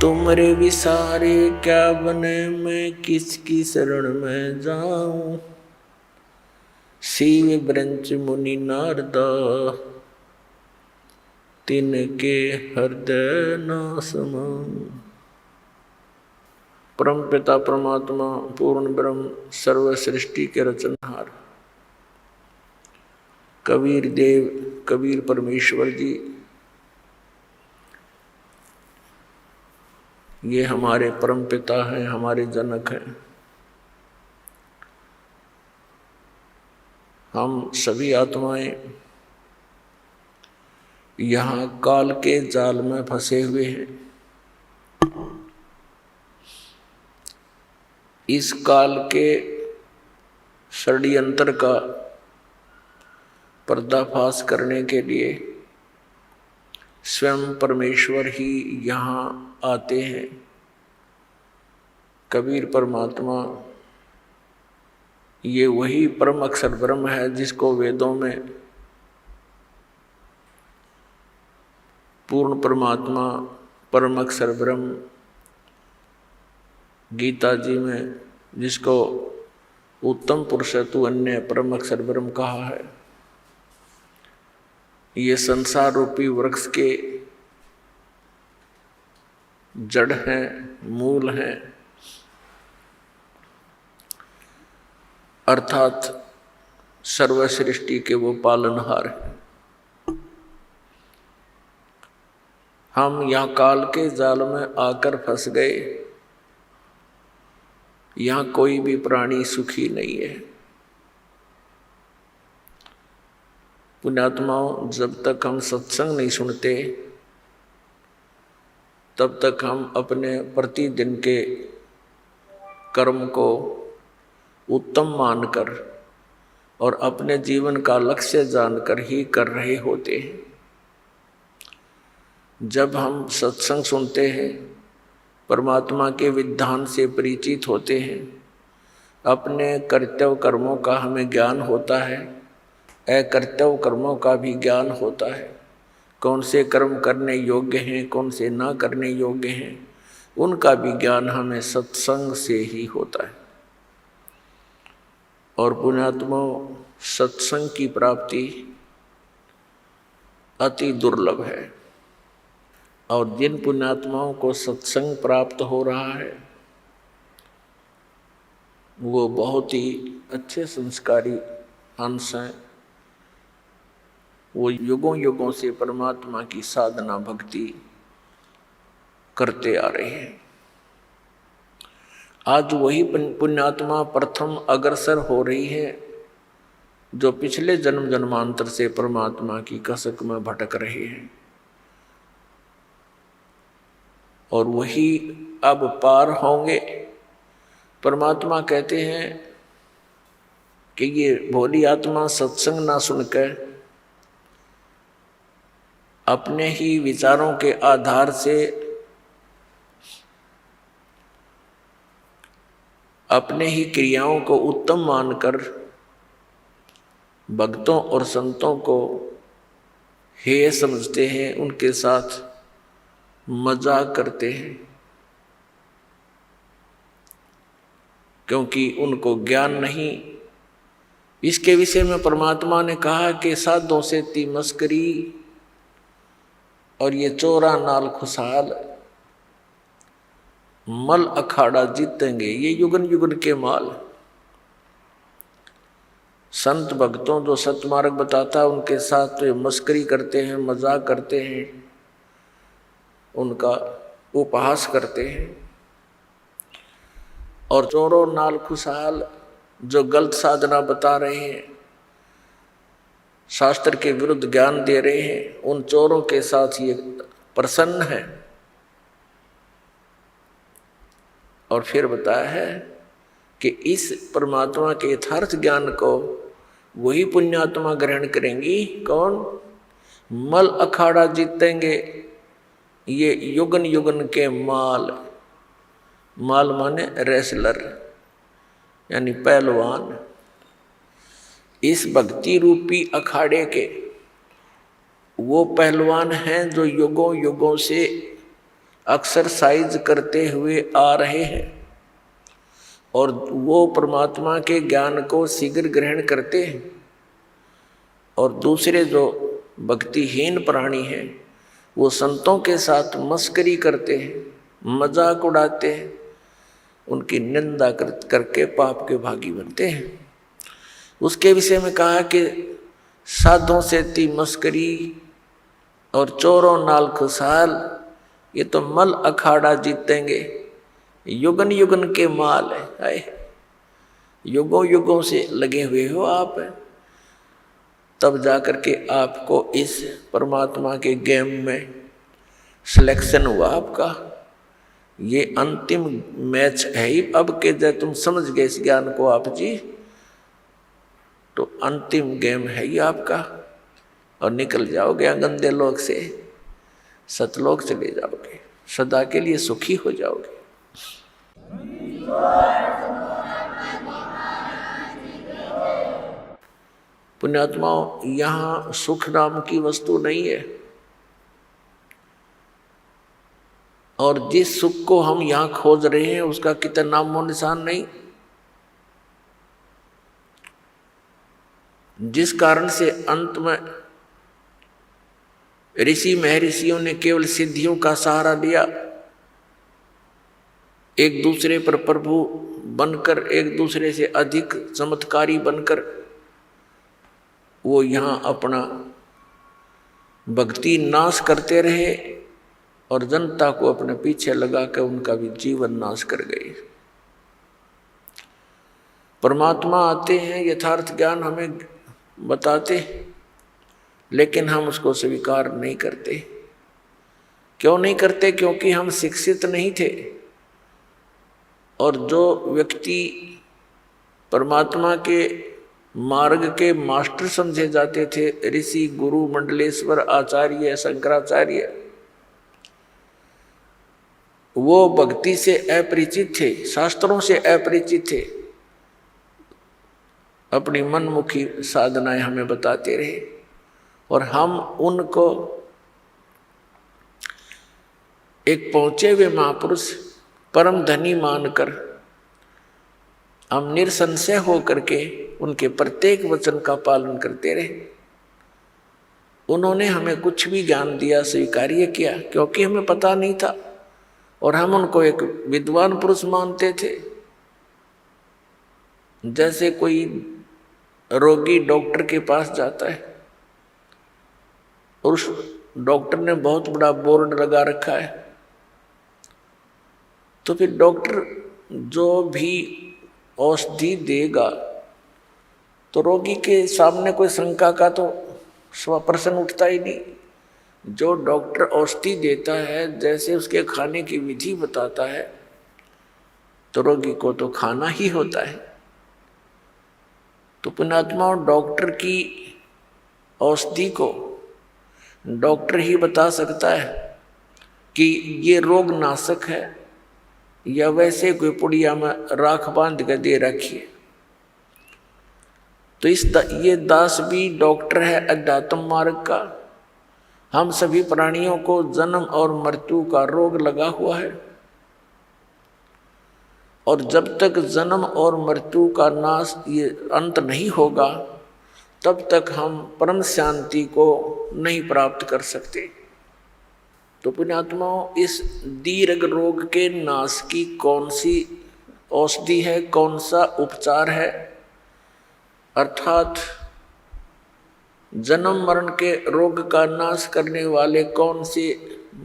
तुमरे विसारे क्या बने, मैं किसकी शरण में जाऊं। शिव ब्रंच मुनि नारदा, तिनके हृदय न समाऊं। परम पिता परमात्मा पूर्ण ब्रह्म सर्व सृष्टि के रचनहार कबीर देव कबीर परमेश्वर जी, ये हमारे परम पिता हैं, हमारे जनक हैं। हम सभी आत्माएं यहाँ काल के जाल में फंसे हुए हैं। इस काल के षड्यंत्र का पर्दाफाश करने के लिए स्वयं परमेश्वर ही यहाँ आते हैं। कबीर परमात्मा ये वही परम अक्षर ब्रह्म है जिसको वेदों में पूर्ण परमात्मा परम अक्षर ब्रह्म, गीता जी में जिसको उत्तम पुरुष तु अन्य परम अक्षर ब्रह्म कहा है। ये संसार रूपी वृक्ष के जड़ हैं, मूल हैं, अर्थात सर्व सृष्टि के वो पालनहार हैं। हम यहाँ काल के जाल में आकर फंस गए। यहाँ कोई भी प्राणी सुखी नहीं है। पुण्यात्माओं, जब तक हम सत्संग नहीं सुनते तब तक हम अपने प्रतिदिन के कर्म को उत्तम मानकर और अपने जीवन का लक्ष्य जानकर ही कर रहे होते हैं। जब हम सत्संग सुनते हैं, परमात्मा के विधान से परिचित होते हैं, अपने कर्तव्य कर्मों का हमें ज्ञान होता है, अकर्तव्य कर्मों का भी ज्ञान होता है। कौन से कर्म करने योग्य हैं, कौन से ना करने योग्य हैं, उनका भी ज्ञान हमें सत्संग से ही होता है। और पुण्यात्माओं, सत्संग की प्राप्ति अति दुर्लभ है। और जिन पुण्यात्माओं को सत्संग प्राप्त हो रहा है वो बहुत ही अच्छे संस्कारी हंस हैं। वो युगों युगों से परमात्मा की साधना भक्ति करते आ रहे हैं। आज वही पुण्यात्मा प्रथम अग्रसर हो रही है जो पिछले जन्म जन्मांतर से परमात्मा की कसक में भटक रहे हैं, और वही अब पार होंगे। परमात्मा कहते हैं कि ये भोली आत्मा सत्संग ना सुनकर अपने ही विचारों के आधार से अपने ही क्रियाओं को उत्तम मानकर भक्तों और संतों को हेय समझते हैं, उनके साथ मजाक करते हैं, क्योंकि उनको ज्ञान नहीं। इसके विषय में परमात्मा ने कहा कि साधों से ती मस्करी और ये चोरा नाल खुशहाल, मल अखाड़ा जीतेंगे ये युगन युगन के माल। संत भक्तों जो सतमार्ग बताता उनके साथ तो मस्करी करते हैं, मजाक करते हैं, उनका उपहास करते हैं। और चोरों नाल खुशहाल जो गलत साधना बता रहे हैं, शास्त्र के विरुद्ध ज्ञान दे रहे हैं, उन चोरों के साथ ये प्रसन्न है। और फिर बताया है कि इस परमात्मा के यथार्थ ज्ञान को वही पुण्यात्मा ग्रहण करेंगी। कौन? मल अखाड़ा जीतेंगे ये युगन युगन के माल। माल माने रेसलर यानी पहलवान। इस भक्ति रूपी अखाड़े के वो पहलवान हैं जो युगों युगों से एक्सरसाइज करते हुए आ रहे हैं और वो परमात्मा के ज्ञान को शीघ्र ग्रहण करते हैं, और दूसरे जो भक्तिहीन प्राणी हैं वो संतों के साथ मस्करी करते हैं, मजाक उड़ाते हैं, उनकी निंदा करके पाप के भागी बनते हैं। उसके विषय में कहा कि साधों से ती मस्करी और चोरों नाल खुशहाल, ये तो मल अखाड़ा जीतेंगे, युगन युगन के माल है। युगों युगों से लगे हुए हो आप, तब जाकर के आपको इस परमात्मा के गेम में सिलेक्शन हुआ आपका। ये अंतिम मैच है ही अब के, जब तुम समझ गए इस ज्ञान को आप जी, तो अंतिम गेम है ही आपका, और निकल जाओगे गंदे लोक से, सतलोक चले जाओगे, सदा के लिए सुखी हो जाओगे। पुण्यात्माओं, यहाँ सुख नाम की वस्तु नहीं है, और जिस सुख को हम यहाँ खोज रहे हैं उसका कितना नामो निशान नहीं। जिस कारण से अंत में ऋषि महर्षियों ने केवल सिद्धियों का सहारा लिया, एक दूसरे पर प्रभु बनकर, एक दूसरे से अधिक चमत्कारी बनकर वो यहाँ अपना भक्ति नाश करते रहे और जनता को अपने पीछे लगाकर उनका भी जीवन नाश कर गए। परमात्मा आते हैं, यथार्थ ज्ञान हमें बताते, लेकिन हम उसको स्वीकार नहीं करते। क्यों नहीं करते? क्योंकि हम शिक्षित नहीं थे, और जो व्यक्ति परमात्मा के मार्ग के मास्टर समझे जाते थे, ऋषि गुरु मंडलेश्वर आचार्य शंकराचार्य, वो भक्ति से अपरिचित थे, शास्त्रों से अपरिचित थे, अपनी मनमुखी साधनाएं हमें बताते रहे, और हम उनको एक पहुंचे हुए महापुरुष परम धनी मानकर हम निरसंशय होकर के उनके प्रत्येक वचन का पालन करते रहे। उन्होंने हमें कुछ भी ज्ञान दिया स्वीकार्य किया, क्योंकि हमें पता नहीं था, और हम उनको एक विद्वान पुरुष मानते थे। जैसे कोई रोगी डॉक्टर के पास जाता है और उस डॉक्टर ने बहुत बड़ा बोर्ड लगा रखा है, तो फिर डॉक्टर जो भी औषधि देगा तो रोगी के सामने कोई शंका का तो प्रश्न उठता ही नहीं। जो डॉक्टर औषधि देता है, जैसे उसके खाने की विधि बताता है, तो रोगी को तो खाना ही होता है। तो पुण्यात्मा, डॉक्टर की औषधि को डॉक्टर ही बता सकता है कि ये रोग नाशक है या वैसे कोई पुड़िया में राख बांध कर दे रखी है। तो ये दास भी डॉक्टर है अध्यात्म मार्ग का। हम सभी प्राणियों को जन्म और मृत्यु का रोग लगा हुआ है, और जब तक जन्म और मृत्यु का नाश, ये अंत नहीं होगा, तब तक हम परम शांति को नहीं प्राप्त कर सकते। तो पुण्यात्माओं, इस दीर्घ रोग के नाश की कौन सी औषधि है, कौन सा उपचार है, अर्थात जन्म मरण के रोग का नाश करने वाले कौन से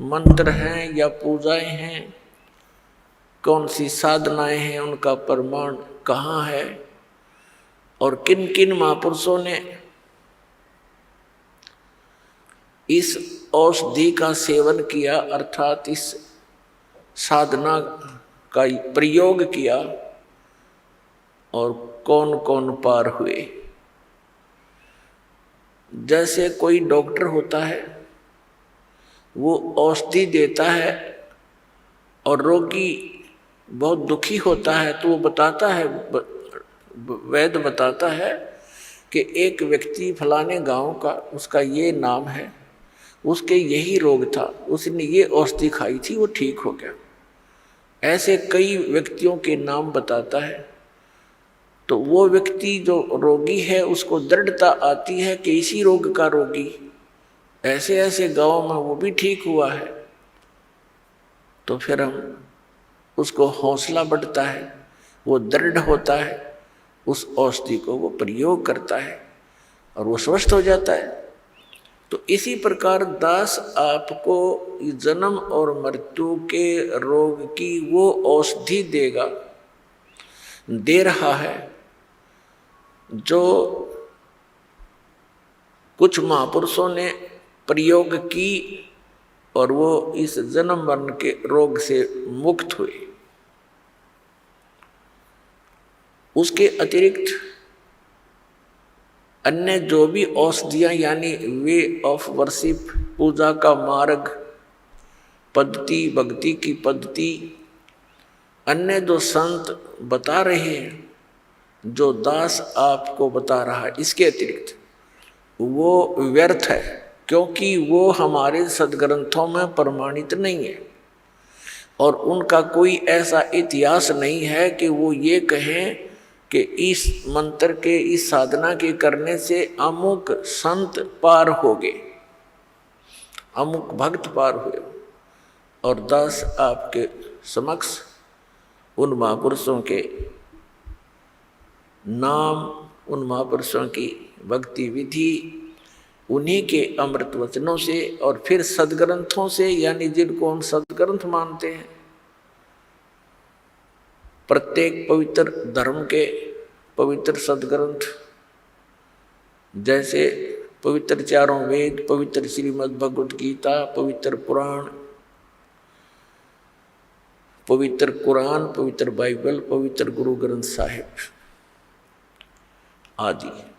मंत्र हैं या पूजाएं हैं, कौन सी साधनाएं हैं, उनका प्रमाण कहाँ है, और किन किन महापुरुषों ने इस औषधि का सेवन किया, अर्थात इस साधना का प्रयोग किया, और कौन कौन पार हुए। जैसे कोई डॉक्टर होता है, वो औषधि देता है और रोगी बहुत दुखी होता है, तो वो बताता है, वैद्य बताता है कि एक व्यक्ति फलाने गांव का, उसका ये नाम है, उसके यही रोग था, उसने ये औषधि खाई थी, वो ठीक हो गया। ऐसे कई व्यक्तियों के नाम बताता है। तो वो व्यक्ति जो रोगी है उसको दृढ़ता आती है कि इसी रोग का रोगी ऐसे ऐसे गांवों में वो भी ठीक हुआ है। तो फिर हम उसको हौसला बढ़ता है, वो दृढ़ होता है, उस औषधि को वो प्रयोग करता है और वो स्वस्थ हो जाता है। तो इसी प्रकार दास आपको जन्म और मृत्यु के रोग की वो औषधि देगा, दे रहा है, जो कुछ महापुरुषों ने प्रयोग की और वो इस जन्म मरण के रोग से मुक्त हुए। उसके अतिरिक्त अन्य जो भी औषधियां यानी वे ऑफ वर्शिप, पूजा का मार्ग, पद्धति, भक्ति की पद्धति, अन्य जो संत बता रहे हैं, जो दास आपको बता रहा है, इसके अतिरिक्त वो व्यर्थ है, क्योंकि वो हमारे सदग्रंथों में प्रमाणित नहीं है और उनका कोई ऐसा इतिहास नहीं है कि वो ये कहें कि इस मंत्र के, इस साधना के करने से अमुक संत पार हो गए, अमुक भक्त पार हुए। और दास आपके समक्ष उन महापुरुषों के नाम, उन महापुरुषों की भक्ति विधि, उन्हीं के अमृत वचनों से और फिर सदग्रंथों से, यानी जिनको हम सदग्रंथ मानते हैं, प्रत्येक पवित्र धर्म के पवित्र सदग्रंथ, जैसे पवित्र चारों वेद, पवित्र श्रीमद् भगवत गीता, पवित्र पुराण, पवित्र कुरान, पवित्र बाइबल, पवित्र गुरु ग्रंथ साहिब आदि।